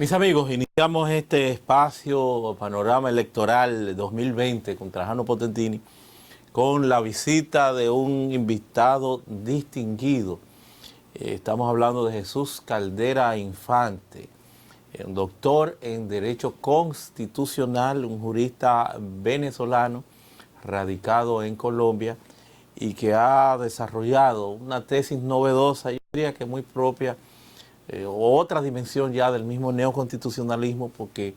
Mis amigos, iniciamos este espacio Panorama Electoral 2020 con Trajano Potentini con la visita de un invitado distinguido. Estamos hablando de Jesús Caldera Infante, un doctor en Derecho Constitucional, un jurista venezolano radicado en Colombia y que ha desarrollado una tesis novedosa, yo diría que muy propia, otra dimensión ya del mismo neoconstitucionalismo, porque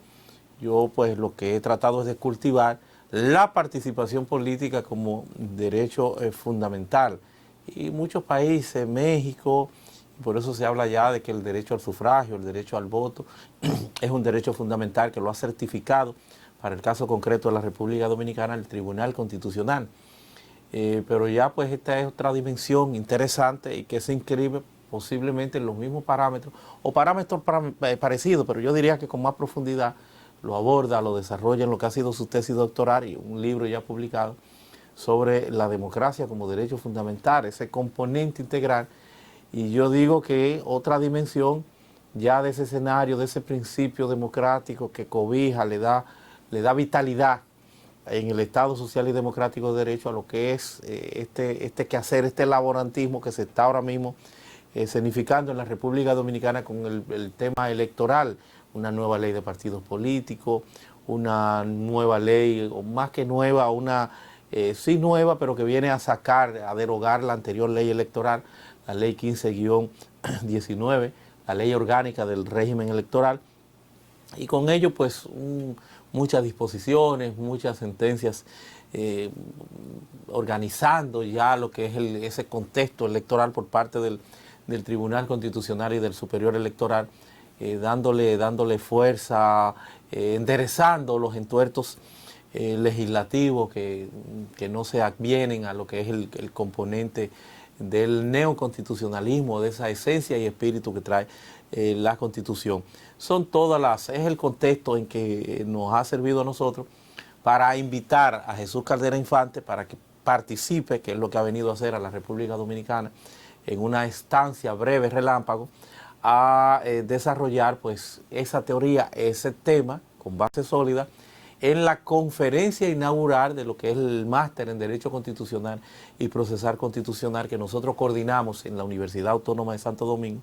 yo pues lo que he tratado es de cultivar la participación política como derecho fundamental. Y muchos países, México, por eso se habla ya de que el derecho al sufragio, el derecho al voto, es un derecho fundamental que lo ha certificado, para el caso concreto de la República Dominicana, el Tribunal Constitucional. Pero ya pues esta es otra dimensión interesante y que se inscribe posiblemente en los mismos parámetros o parámetros parecidos, pero yo diría que con más profundidad lo aborda, lo desarrolla en lo que ha sido su tesis doctoral y un libro ya publicado sobre la democracia como derecho fundamental, ese componente integral. Y yo digo que otra dimensión ya de ese escenario, de ese principio democrático que cobija, le da vitalidad en el Estado Social y Democrático de Derecho a lo que es este quehacer, este laborantismo que se está ahora mismo escenificando en la República Dominicana con el tema electoral, una nueva ley de partidos políticos, una nueva ley, o más que nueva, sí nueva, pero que viene a sacar, a derogar la anterior ley electoral, la ley 15-19, la ley orgánica del régimen electoral, y con ello pues muchas disposiciones, muchas sentencias organizando ya lo que es ese contexto electoral por parte del Tribunal Constitucional y del Superior Electoral, dándole fuerza, enderezando los entuertos legislativos que no se advienen a lo que es el componente del neoconstitucionalismo, de esa esencia y espíritu que trae la Constitución. Es el contexto en que nos ha servido a nosotros para invitar a Jesús Caldera Infante para que participe, que es lo que ha venido a hacer a la República Dominicana, en una estancia breve, relámpago, a desarrollar pues esa teoría, ese tema con base sólida en la conferencia inaugural de lo que es el máster en Derecho Constitucional y Procesal Constitucional que nosotros coordinamos en la Universidad Autónoma de Santo Domingo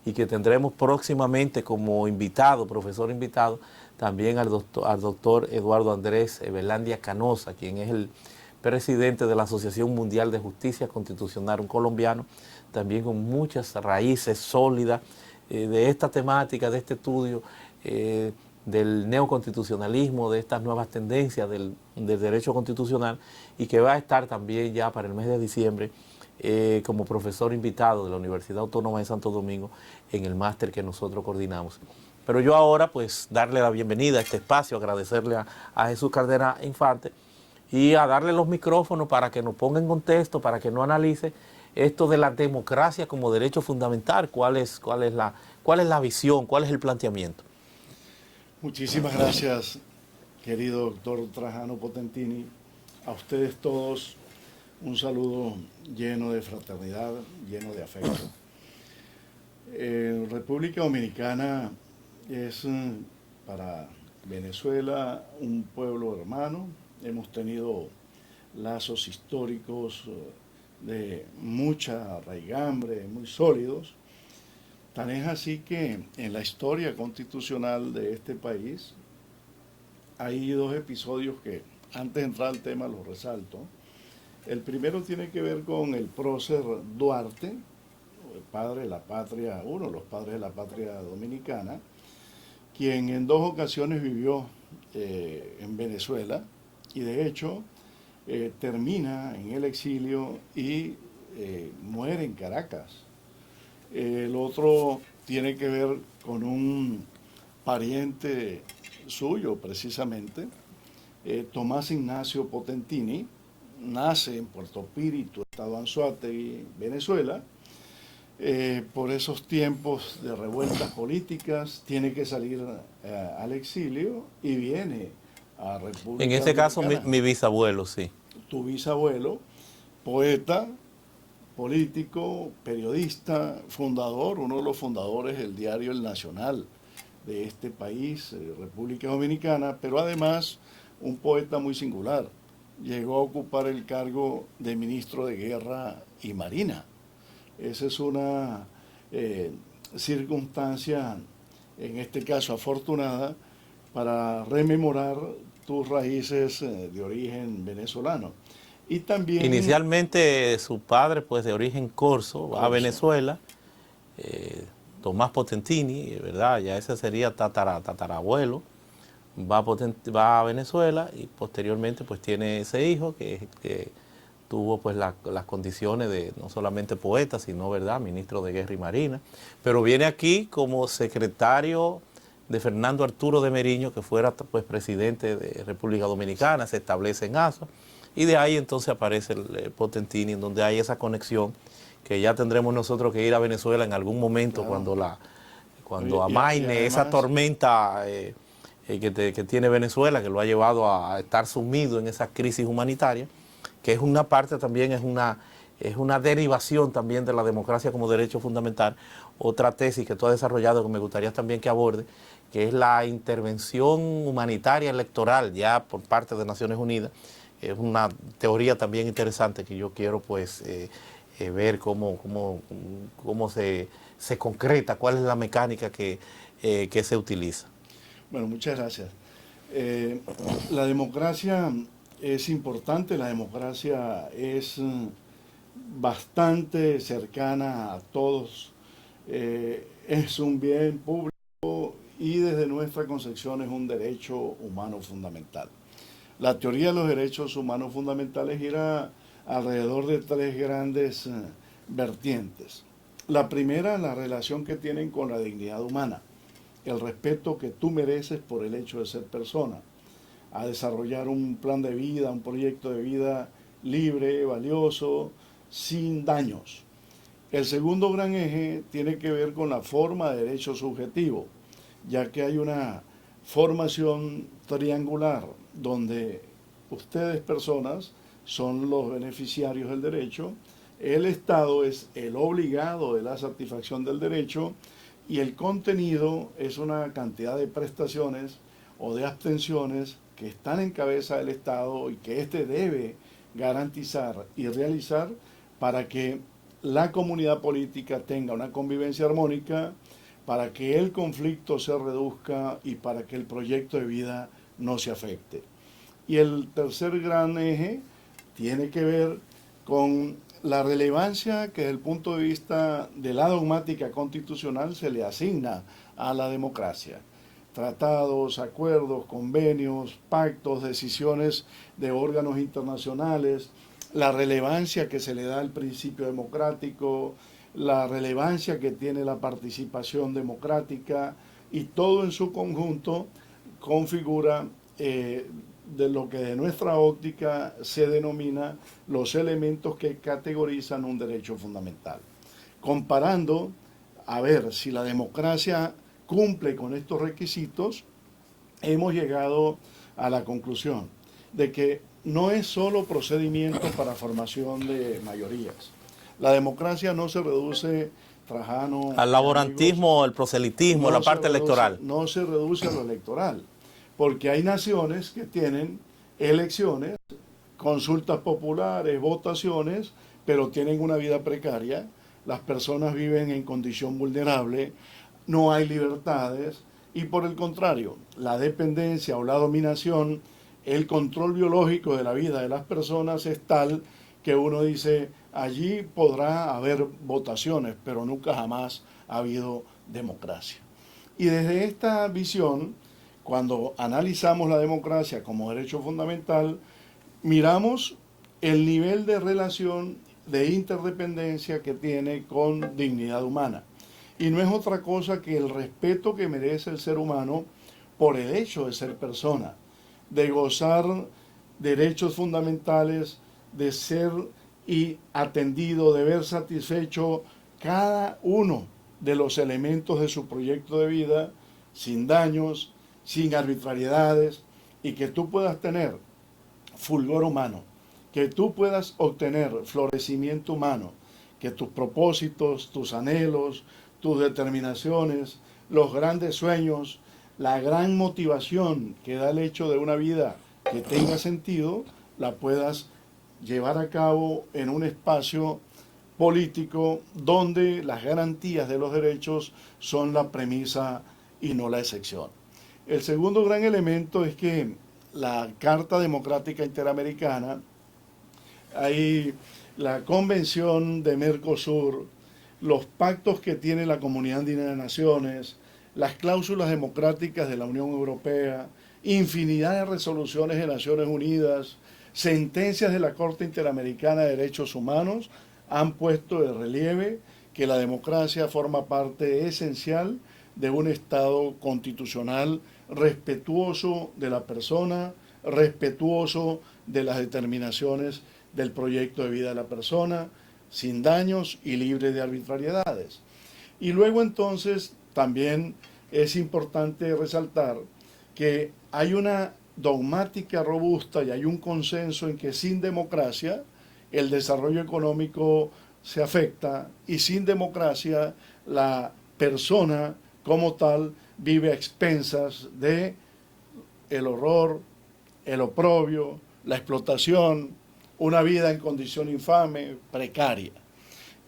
y que tendremos próximamente como invitado, profesor invitado, también al doctor Eduardo Andrés Evelandia Canosa, quien es el presidente de la Asociación Mundial de Justicia Constitucional, un colombiano, también con muchas raíces sólidas de esta temática, de este estudio, del neoconstitucionalismo, de estas nuevas tendencias del derecho constitucional, y que va a estar también ya para el mes de diciembre como profesor invitado de la Universidad Autónoma de Santo Domingo en el máster que nosotros coordinamos. Pero yo ahora pues darle la bienvenida a este espacio, agradecerle a Jesús Caldera Infante y a darle los micrófonos para que nos ponga en contexto, para que nos analice esto de la democracia como derecho fundamental. ¿Cuál es la visión? ¿Cuál es el planteamiento? Muchísimas gracias, querido doctor Trajano Potentini. A ustedes todos un saludo lleno de fraternidad, lleno de afecto. República Dominicana es para Venezuela un pueblo hermano. Hemos tenido lazos históricos de mucha raigambre, muy sólidos. Tan es así que en la historia constitucional de este país hay dos episodios que, antes de entrar al tema, los resalto. El primero tiene que ver con el prócer Duarte, el padre de la patria, uno de los padres de la patria dominicana, quien en dos ocasiones vivió en Venezuela y de hecho termina en el exilio y muere en Caracas. El otro tiene que ver con un pariente suyo, precisamente, Tomás Ignacio Potentini. Nace en Puerto Píritu, estado Anzoátegui, Venezuela. Por esos tiempos de revueltas políticas, tiene que salir al exilio y viene a República En este caso, Dominicana. mi bisabuelo, sí. Tu bisabuelo, poeta, político, periodista, fundador, uno de los fundadores del diario El Nacional, de este país, República Dominicana, pero además un poeta muy singular. Llegó a ocupar el cargo de ministro de Guerra y Marina. Esa es una circunstancia, en este caso afortunada, para rememorar tus raíces de origen venezolano. Y también... Inicialmente su padre, pues de origen corso, va a Venezuela, Tomás Potentini, ¿verdad? Ya ese sería tatarabuelo, va a Venezuela y posteriormente pues tiene ese hijo que tuvo pues las condiciones de no solamente poeta, sino, ¿verdad?, ministro de Guerra y Marina, pero viene aquí como secretario de Fernando Arturo de Meriño, que fuera pues presidente de República Dominicana, se establece en Asua, y de ahí entonces aparece el Potentini, en donde hay esa conexión que ya tendremos nosotros que ir a Venezuela en algún momento, claro, cuando amaine esa tormenta que tiene Venezuela, que lo ha llevado a estar sumido en esa crisis humanitaria, que es una parte también, es una derivación también de la democracia como derecho fundamental. Otra tesis que tú has desarrollado que me gustaría también que aborde, que es la intervención humanitaria electoral ya por parte de Naciones Unidas. Es una teoría también interesante que yo quiero pues ver cómo se concreta, cuál es la mecánica que se utiliza. Bueno, muchas gracias. La democracia es importante, la democracia es bastante cercana a todos, es un bien público y desde nuestra concepción es un derecho humano fundamental. La teoría de los derechos humanos fundamentales gira alrededor de tres grandes vertientes. La primera, la relación que tienen con la dignidad humana, el respeto que tú mereces por el hecho de ser persona, a desarrollar un plan de vida, un proyecto de vida libre, valioso, sin daños. El segundo gran eje tiene que ver con la forma de derecho subjetivo, ya que hay una formación triangular donde ustedes personas son los beneficiarios del derecho, el Estado es el obligado de la satisfacción del derecho y el contenido es una cantidad de prestaciones o de abstenciones que están en cabeza del Estado y que éste debe garantizar y realizar para que la comunidad política tenga una convivencia armónica, para que el conflicto se reduzca y para que el proyecto de vida no se afecte. Y el tercer gran eje tiene que ver con la relevancia que desde el punto de vista de la dogmática constitucional se le asigna a la democracia. Tratados, acuerdos, convenios, pactos, decisiones de órganos internacionales, la relevancia que se le da al principio democrático, la relevancia que tiene la participación democrática y todo en su conjunto configura de lo que de nuestra óptica se denomina los elementos que categorizan un derecho fundamental. Comparando, a ver si la democracia cumple con estos requisitos, hemos llegado a la conclusión de que no es solo procedimiento para formación de mayorías. La democracia no se reduce, Trajano, al laborantismo, amigos, el proselitismo, la parte electoral. No se reduce a lo electoral, porque hay naciones que tienen elecciones, consultas populares, votaciones, pero tienen una vida precaria, las personas viven en condición vulnerable, no hay libertades y por el contrario, la dependencia o la dominación, el control biológico de la vida de las personas es tal que uno dice, allí podrá haber votaciones, pero nunca jamás ha habido democracia. Y desde esta visión, cuando analizamos la democracia como derecho fundamental, miramos el nivel de relación de interdependencia que tiene con dignidad humana. Y no es otra cosa que el respeto que merece el ser humano por el hecho de ser persona, de gozar derechos fundamentales, de ser y atendido, de ver satisfecho cada uno de los elementos de su proyecto de vida, sin daños, sin arbitrariedades, y que tú puedas tener fulgor humano, que tú puedas obtener florecimiento humano, que tus propósitos, tus anhelos, tus determinaciones, los grandes sueños la gran motivación que da el hecho de una vida que tenga sentido, la puedas llevar a cabo en un espacio político donde las garantías de los derechos son la premisa y no la excepción. El segundo gran elemento es que la Carta Democrática Interamericana, hay la Convención de Mercosur, los pactos que tiene la Comunidad Andina de Naciones, las cláusulas democráticas de la Unión Europea, infinidad de resoluciones de Naciones Unidas, sentencias de la Corte Interamericana de Derechos Humanos han puesto de relieve que la democracia forma parte esencial de un Estado constitucional respetuoso de la persona, respetuoso de las determinaciones del proyecto de vida de la persona, sin daños y libre de arbitrariedades. Y luego entonces también es importante resaltar que hay una dogmática robusta y hay un consenso en que sin democracia el desarrollo económico se afecta y sin democracia la persona como tal vive a expensas de el horror, el oprobio, la explotación, una vida en condición infame, precaria.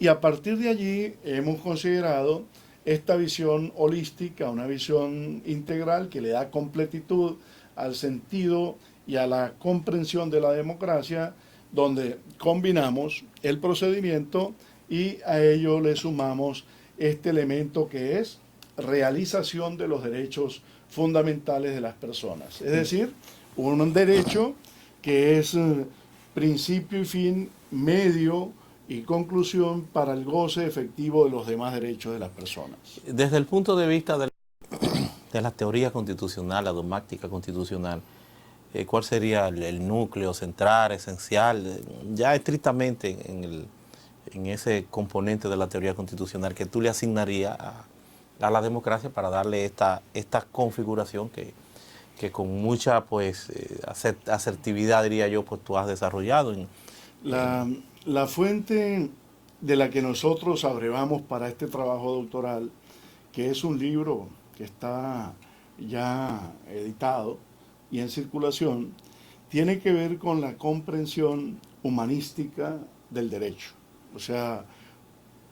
Y a partir de allí hemos considerado esta visión holística, una visión integral que le da completitud al sentido y a la comprensión de la democracia, donde combinamos el procedimiento y a ello le sumamos este elemento que es realización de los derechos fundamentales de las personas. Es decir, un derecho que es principio y fin, medio y conclusión para el goce efectivo de los demás derechos de las personas. Desde el punto de vista de la teoría constitucional, la dogmática constitucional, ¿cuál sería el núcleo central, esencial, ya estrictamente en ese componente de la teoría constitucional que tú le asignarías a la democracia para darle esta configuración que con mucha pues asertividad, diría yo, pues tú has desarrollado? La fuente de la que nosotros abrevamos para este trabajo doctoral, que es un libro que está ya editado y en circulación, tiene que ver con la comprensión humanística del derecho. O sea,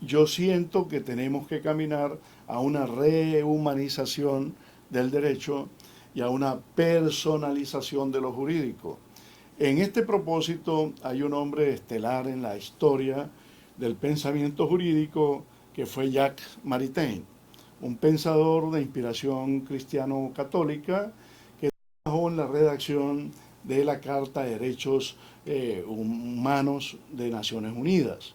yo siento que tenemos que caminar a una rehumanización del derecho y a una personalización de lo jurídico. En este propósito hay un hombre estelar en la historia del pensamiento jurídico que fue Jacques Maritain, un pensador de inspiración cristiano-católica que trabajó en la redacción de la Carta de Derechos Humanos de Naciones Unidas.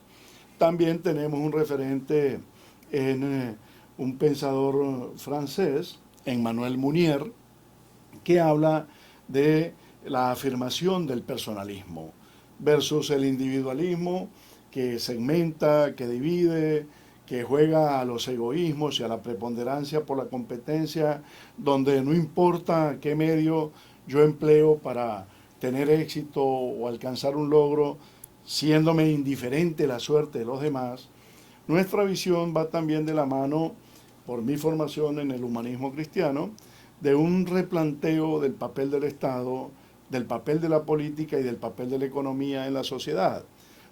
También tenemos un referente en un pensador francés, Emmanuel Mounier, que habla de la afirmación del personalismo versus el individualismo que segmenta, que divide, que juega a los egoísmos y a la preponderancia por la competencia, donde no importa qué medio yo empleo para tener éxito o alcanzar un logro, siéndome indiferente la suerte de los demás. Nuestra visión va también de la mano, por mi formación en el humanismo cristiano, de un replanteo del papel del Estado, del papel de la política y del papel de la economía en la sociedad.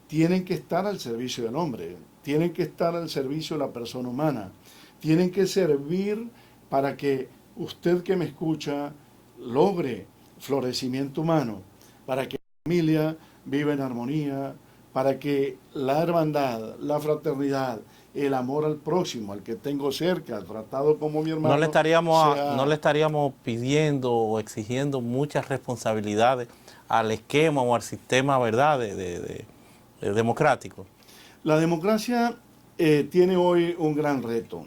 Tienen que estar al servicio del hombre, tienen que estar al servicio de la persona humana, tienen que servir para que usted que me escucha logre florecimiento humano, para que la familia viva en armonía, para que la hermandad, la fraternidad, el amor al próximo, al que tengo cerca, tratado como mi hermano. No le estaríamos pidiendo o exigiendo muchas responsabilidades al esquema o al sistema, ¿verdad?, de democrático. La democracia tiene hoy un gran reto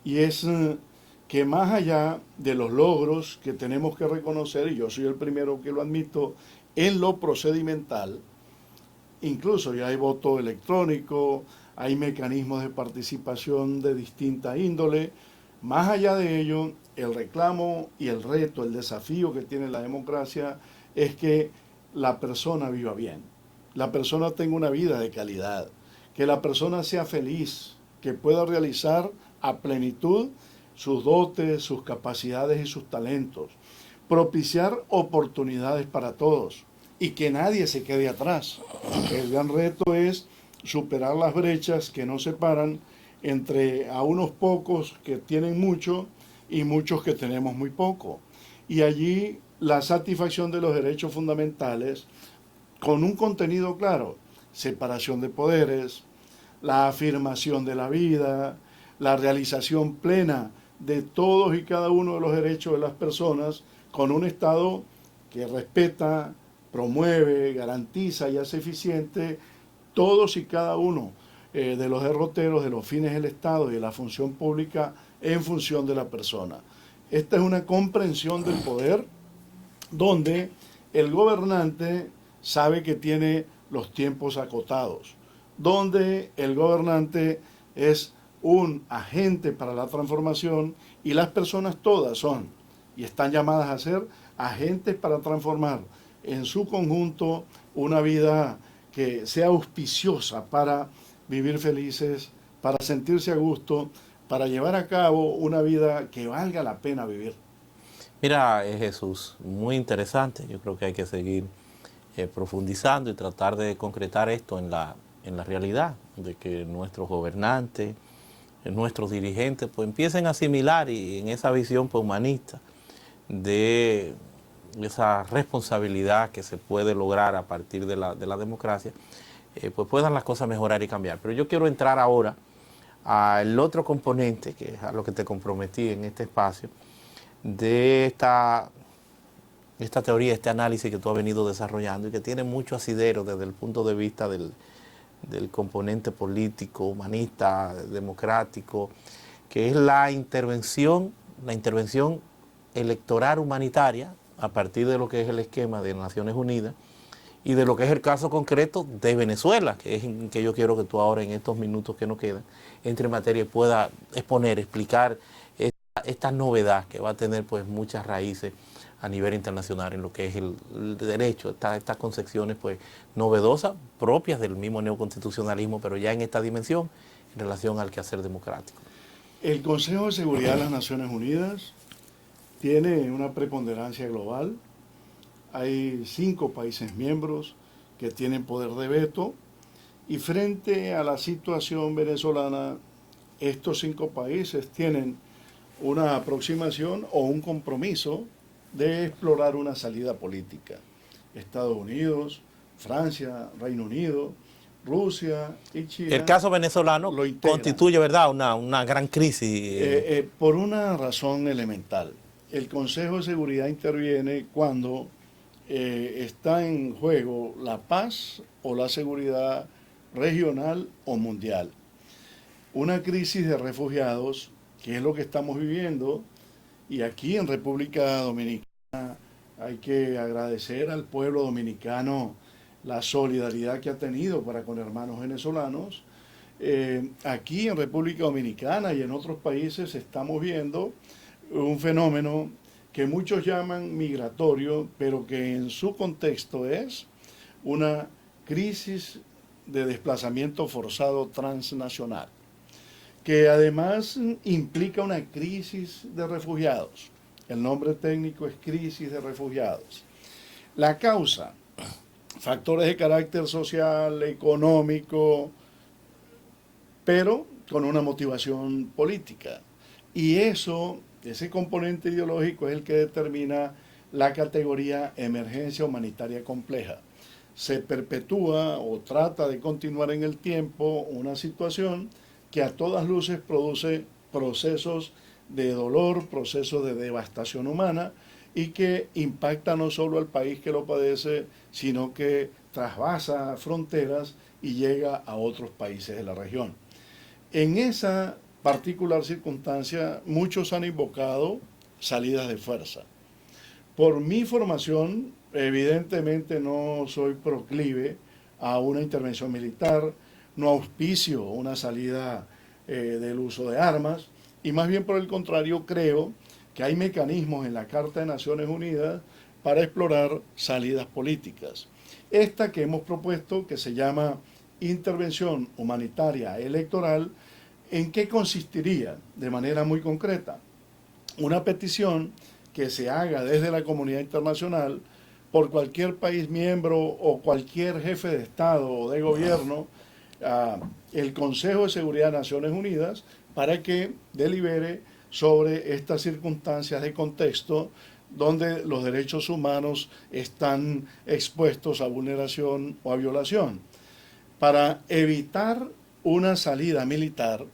y es que más allá de los logros que tenemos que reconocer, y yo soy el primero que lo admito, en lo procedimental, incluso ya hay voto electrónico, hay mecanismos de participación de distinta índole. Más allá de ello, el reclamo y el reto, el desafío que tiene la democracia es que la persona viva bien, la persona tenga una vida de calidad, que la persona sea feliz, que pueda realizar a plenitud sus dotes, sus capacidades y sus talentos, propiciar oportunidades para todos y que nadie se quede atrás. El gran reto es superar las brechas que nos separan entre a unos pocos que tienen mucho y muchos que tenemos muy poco. Y allí la satisfacción de los derechos fundamentales con un contenido claro, separación de poderes, la afirmación de la vida, la realización plena de todos y cada uno de los derechos de las personas con un Estado que respeta, promueve, garantiza y hace eficiente todos y cada uno de los derroteros, de los fines del Estado y de la función pública en función de la persona. Esta es una comprensión del poder donde el gobernante sabe que tiene los tiempos acotados, donde el gobernante es un agente para la transformación y las personas todas son y están llamadas a ser agentes para transformar en su conjunto una vida que sea auspiciosa para vivir felices, para sentirse a gusto, para llevar a cabo una vida que valga la pena vivir. Mira, Jesús, muy interesante. Yo creo que hay que seguir profundizando y tratar de concretar esto en la realidad, de que nuestros gobernantes, nuestros dirigentes, pues empiecen a asimilar y en esa visión pues, humanista de esa responsabilidad que se puede lograr a partir de la democracia, pues puedan las cosas mejorar y cambiar. Pero yo quiero entrar ahora al otro componente, que es a lo que te comprometí en este espacio, de esta teoría, este análisis que tú has venido desarrollando y que tiene mucho asidero desde el punto de vista del componente político, humanista, democrático, que es la intervención electoral humanitaria a partir de lo que es el esquema de Naciones Unidas y de lo que es el caso concreto de Venezuela, que es en que yo quiero que tú ahora en estos minutos que nos quedan entre materia y pueda exponer, explicar esta novedad que va a tener pues muchas raíces a nivel internacional en lo que es el derecho, estas concepciones pues novedosas, propias del mismo neoconstitucionalismo, pero ya en esta dimensión en relación al quehacer democrático. El Consejo de Seguridad de las Naciones Unidas tiene una preponderancia global. Hay 5 países miembros que tienen poder de veto y frente a la situación venezolana, estos 5 países tienen una aproximación o un compromiso de explorar una salida política. Estados Unidos, Francia, Reino Unido, Rusia y China. El caso venezolano constituye, ¿verdad?, una gran crisis. Por una razón elemental. El Consejo de Seguridad interviene cuando está en juego la paz o la seguridad regional o mundial. Una crisis de refugiados, que es lo que estamos viviendo, y aquí en República Dominicana hay que agradecer al pueblo dominicano la solidaridad que ha tenido para con hermanos venezolanos. Aquí en República Dominicana y en otros países estamos viendo un fenómeno que muchos llaman migratorio, pero que en su contexto es una crisis de desplazamiento forzado transnacional, que además implica una crisis de refugiados. El nombre técnico es crisis de refugiados. La causa, factores de carácter social, económico, pero con una motivación política. Y ese componente ideológico es el que determina la categoría emergencia humanitaria compleja. Se perpetúa o trata de continuar en el tiempo una situación que a todas luces produce procesos de dolor, procesos de devastación humana y que impacta no solo al país que lo padece, sino que trasvasa fronteras y llega a otros países de la región. En esa particular circunstancia, muchos han invocado salidas de fuerza. Por mi formación, evidentemente no soy proclive a una intervención militar, no auspicio una salida del uso de armas, y más bien por el contrario creo que hay mecanismos en la Carta de Naciones Unidas para explorar salidas políticas. Esta que hemos propuesto, que se llama intervención humanitaria electoral, ¿En qué consistiría? De manera muy concreta, una petición que se haga desde la comunidad internacional por cualquier país miembro o cualquier jefe de Estado o de gobierno el Consejo de Seguridad de Naciones Unidas para que delibere sobre estas circunstancias de contexto donde los derechos humanos están expuestos a vulneración o a violación. Para evitar una salida militar,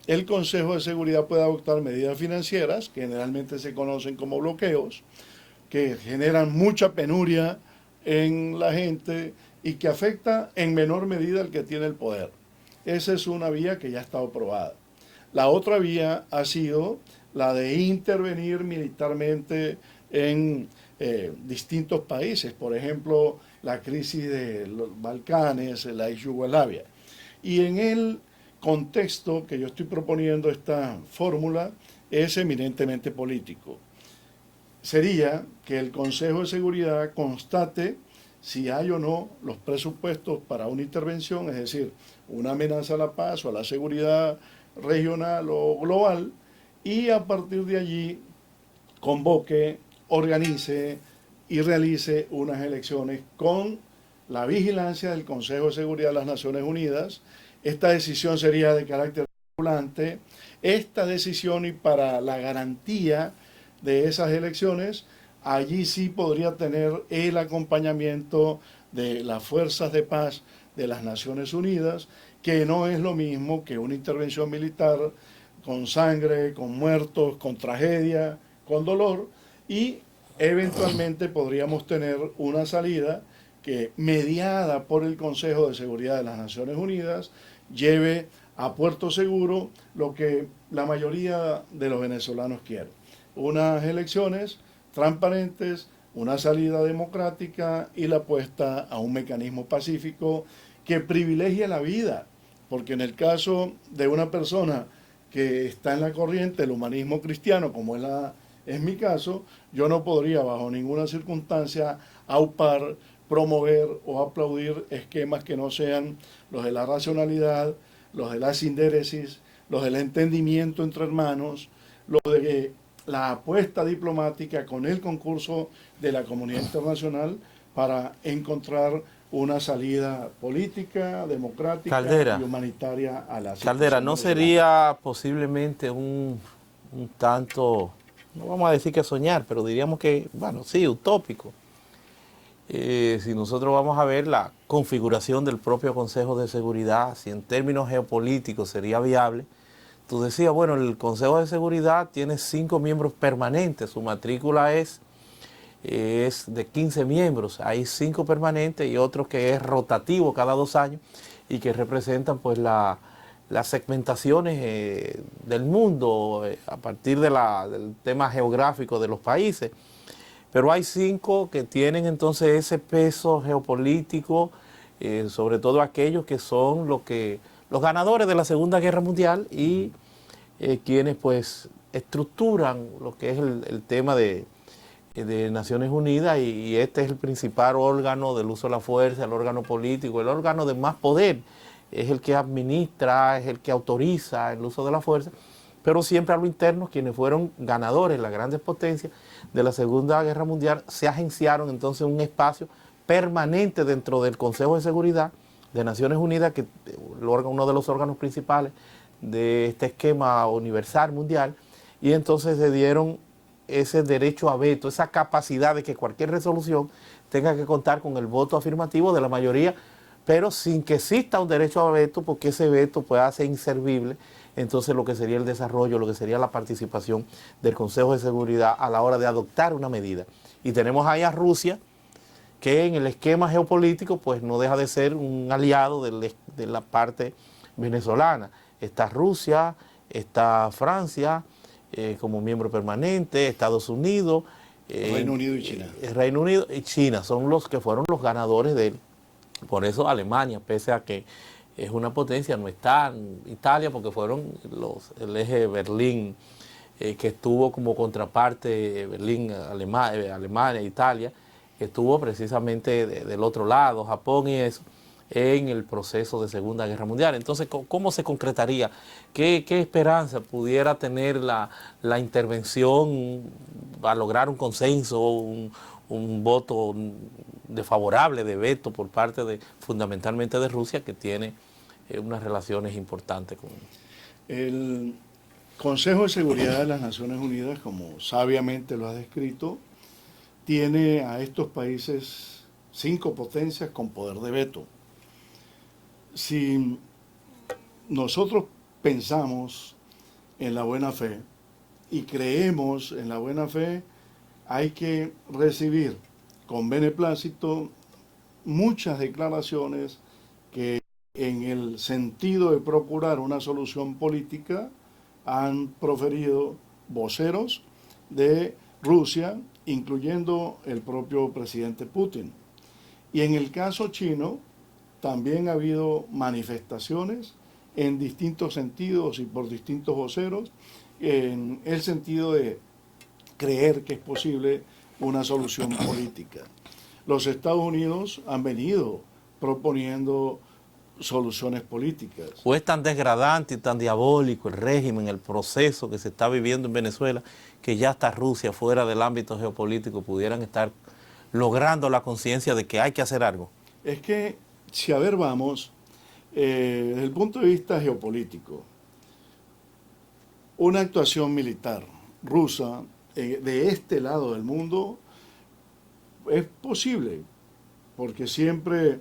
el Consejo de Seguridad puede adoptar medidas financieras, que generalmente se conocen como bloqueos, que generan mucha penuria en la gente y que afecta en menor medida al que tiene el poder. Esa es una vía que ya ha estado probada. La otra vía ha sido la de intervenir militarmente en distintos países, por ejemplo, la crisis de los Balcanes, la ex Yugoslavia. Y en el contexto que yo estoy proponiendo esta fórmula es eminentemente político. Sería que el Consejo de Seguridad constate si hay o no los presupuestos para una intervención, es decir, una amenaza a la paz o a la seguridad regional o global, y a partir de allí convoque, organice y realice unas elecciones con la vigilancia del Consejo de Seguridad de las Naciones Unidas. Esta decisión sería de carácter vinculante. Esta decisión, y para la garantía de esas elecciones, allí sí podría tener el acompañamiento de las fuerzas de paz de las Naciones Unidas, que no es lo mismo que una intervención militar con sangre, con muertos, con tragedia, con dolor, y eventualmente podríamos tener una salida que, mediada por el Consejo de Seguridad de las Naciones Unidas, lleve a puerto seguro lo que la mayoría de los venezolanos quieren: unas elecciones transparentes, una salida democrática y la apuesta a un mecanismo pacífico que privilegie la vida, porque en el caso de una persona que está en la corriente del humanismo cristiano, como es mi caso, yo no podría bajo ninguna circunstancia aupar, promover o aplaudir esquemas que no sean los de la racionalidad, los de la sindéresis, los del entendimiento entre hermanos, los de la apuesta diplomática con el concurso de la comunidad internacional para encontrar una salida política, democrática Caldera, y humanitaria a la situación. Caldera, ¿no sería posiblemente un tanto, no vamos a decir que soñar, pero diríamos que, bueno, sí, utópico? Si nosotros vamos a ver la configuración del propio Consejo de Seguridad, si en términos geopolíticos sería viable. Tú decías, bueno, el Consejo de Seguridad tiene 5 miembros permanentes, su matrícula es de 15 miembros, hay 5 permanentes y otro que es rotativo cada 2 años y que representan pues las segmentaciones del mundo a partir del tema geográfico de los países. Pero hay 5 que tienen entonces ese peso geopolítico, sobre todo aquellos que son los ganadores de la Segunda Guerra Mundial y quienes pues estructuran lo que es el tema de Naciones Unidas, y este es el principal órgano del uso de la fuerza, el órgano político, el órgano de más poder, es el que administra, es el que autoriza el uso de la fuerza, pero siempre a lo interno, quienes fueron ganadores, las grandes potencias de la Segunda Guerra Mundial, se agenciaron entonces un espacio permanente dentro del Consejo de Seguridad de Naciones Unidas, que es uno de los órganos principales de este esquema universal mundial, y entonces se dieron ese derecho a veto, esa capacidad de que cualquier resolución tenga que contar con el voto afirmativo de la mayoría, pero sin que exista un derecho a veto, porque ese veto puede hacer inservible entonces lo que sería el desarrollo, lo que sería la participación del Consejo de Seguridad a la hora de adoptar una medida. Y tenemos ahí a Rusia, que en el esquema geopolítico pues no deja de ser un aliado de la parte venezolana. Está Rusia, está Francia como miembro permanente, Estados Unidos, Reino Unido y China. Reino Unido y China son los que fueron los ganadores de él. Por eso Alemania, pese a que es una potencia, no está en Italia, porque fueron el eje Berlín, que estuvo como contraparte Berlín, Alemania, Italia, que estuvo precisamente del otro lado, Japón y eso. en el proceso de Segunda Guerra Mundial. Entonces, ¿cómo se concretaría? ¿Qué esperanza pudiera tener la intervención a lograr un consenso, un voto desfavorable, de veto por parte fundamentalmente de Rusia, que tiene unas relaciones importantes con... El Consejo de Seguridad de las Naciones Unidas, como sabiamente lo ha descrito, tiene a estos países 5 potencias con poder de veto. Si nosotros pensamos en la buena fe y creemos en la buena fe, hay que recibir con beneplácito muchas declaraciones que en el sentido de procurar una solución política han proferido voceros de Rusia, incluyendo el propio presidente Putin. Y en el caso chino, también ha habido manifestaciones en distintos sentidos y por distintos voceros, en el sentido de creer que es posible una solución política. Los Estados Unidos han venido proponiendo soluciones políticas. ¿O es tan degradante y tan diabólico el régimen, el proceso que se está viviendo en Venezuela, que ya hasta Rusia, fuera del ámbito geopolítico, pudieran estar logrando la conciencia de que hay que hacer algo? Es que, si a ver vamos, desde el punto de vista geopolítico, una actuación militar rusa de este lado del mundo es posible, porque siempre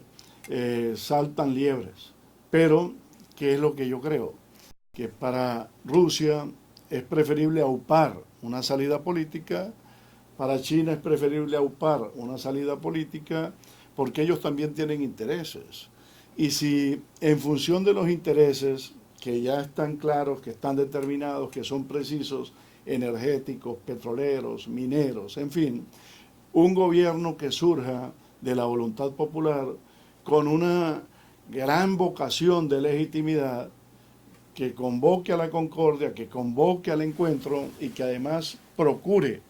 saltan liebres. Pero, ¿qué es lo que yo creo? Que para Rusia es preferible aupar una salida política, para China es preferible aupar una salida política, porque ellos también tienen intereses. Y si en función de los intereses, que ya están claros, que están determinados, que son precisos, energéticos, petroleros, mineros, en fin, un gobierno que surja de la voluntad popular con una gran vocación de legitimidad, que convoque a la concordia, que convoque al encuentro y que además procure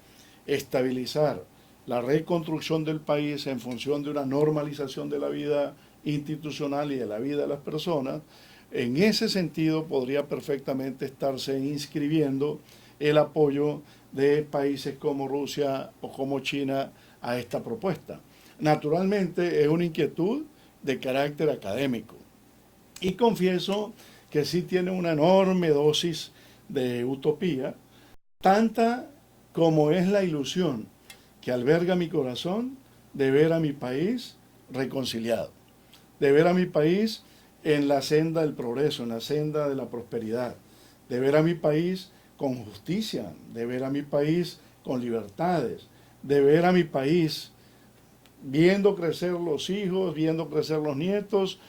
estabilizar la reconstrucción del país en función de una normalización de la vida institucional y de la vida de las personas, en ese sentido podría perfectamente estarse inscribiendo el apoyo de países como Rusia o como China a esta propuesta. Naturalmente es una inquietud de carácter académico y confieso que sí tiene una enorme dosis de utopía, tanta como es la ilusión que alberga mi corazón de ver a mi país reconciliado, de ver a mi país en la senda del progreso, en la senda de la prosperidad, de ver a mi país con justicia, de ver a mi país con libertades, de ver a mi país viendo crecer los hijos, viendo crecer los nietos,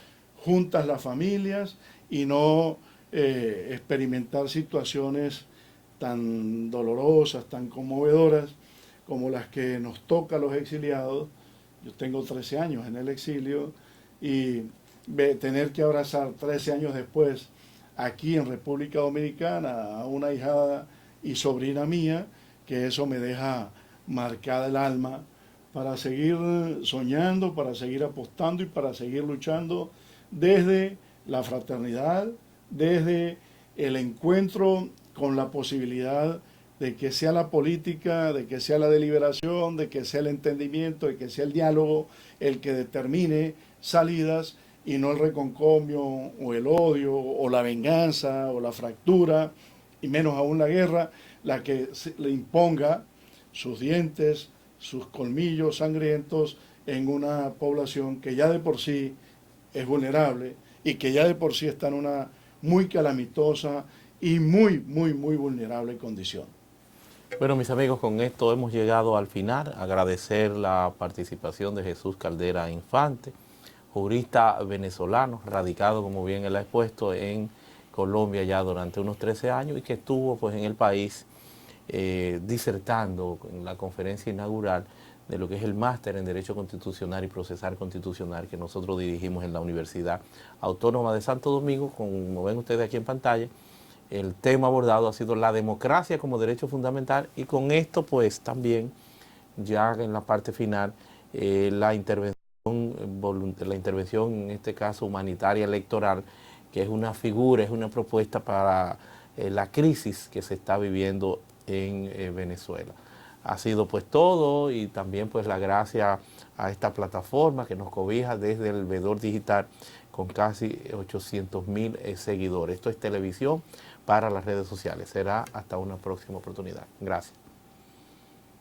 juntas las familias y no experimentar situaciones tan dolorosas, tan conmovedoras como las que nos toca a los exiliados. Yo tengo 13 años en el exilio y tener que abrazar 13 años después aquí en República Dominicana a una hijada y sobrina mía, que eso me deja marcada el alma para seguir soñando, para seguir apostando y para seguir luchando desde la fraternidad, desde el encuentro con la posibilidad de que sea la política, de que sea la deliberación, de que sea el entendimiento, de que sea el diálogo el que determine salidas y no el reconcomio o el odio o la venganza o la fractura y menos aún la guerra, la que le imponga sus dientes, sus colmillos sangrientos en una población que ya de por sí es vulnerable y que ya de por sí está en una muy calamitosa y muy vulnerable condición. Bueno, mis amigos, con esto hemos llegado al final. Agradecer la participación de Jesús Caldera Infante, jurista venezolano, radicado, como bien él ha expuesto, en Colombia ya durante unos 13 años y que estuvo pues en el país disertando en la conferencia inaugural de lo que es el máster en Derecho Constitucional y Procesal Constitucional que nosotros dirigimos en la Universidad Autónoma de Santo Domingo. Como ven ustedes aquí en pantalla, el tema abordado ha sido la democracia como derecho fundamental y con esto pues también ya en la parte final la intervención la intervención, en este caso humanitaria electoral, que es una figura, es una propuesta para la crisis que se está viviendo en Venezuela. Ha sido pues todo, y también pues la gracia a esta plataforma que nos cobija desde el Vedor Digital con casi 800,000 seguidores. Esto es televisión para las redes sociales. Será hasta una próxima oportunidad. Gracias.